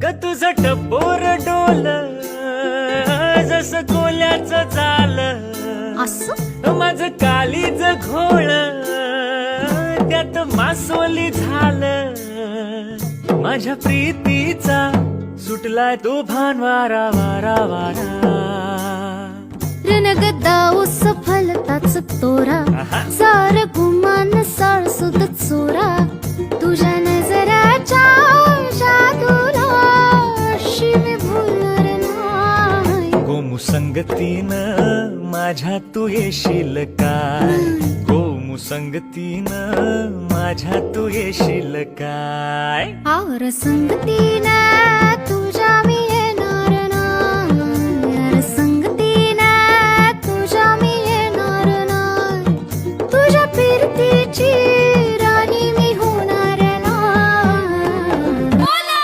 ग तुझं टपोर डोल जस कोल्याचं झालं, असं माझं कालीच घोळ त्यात मासोली झालं. माझ्या प्रीतीचा सुटलाय तो भान वारा वारा वारा. रणगदा उस फलताच तोरा, सार गुमान साळसुद चोरा. तुझ्या नजराच्या जादूला अशी मी भुलणार नाही. गोमू संगतीनं माझ्या तू येशील काय, गोमू संगतीनं माझ्या तू येशील काय. आवर संगतीनं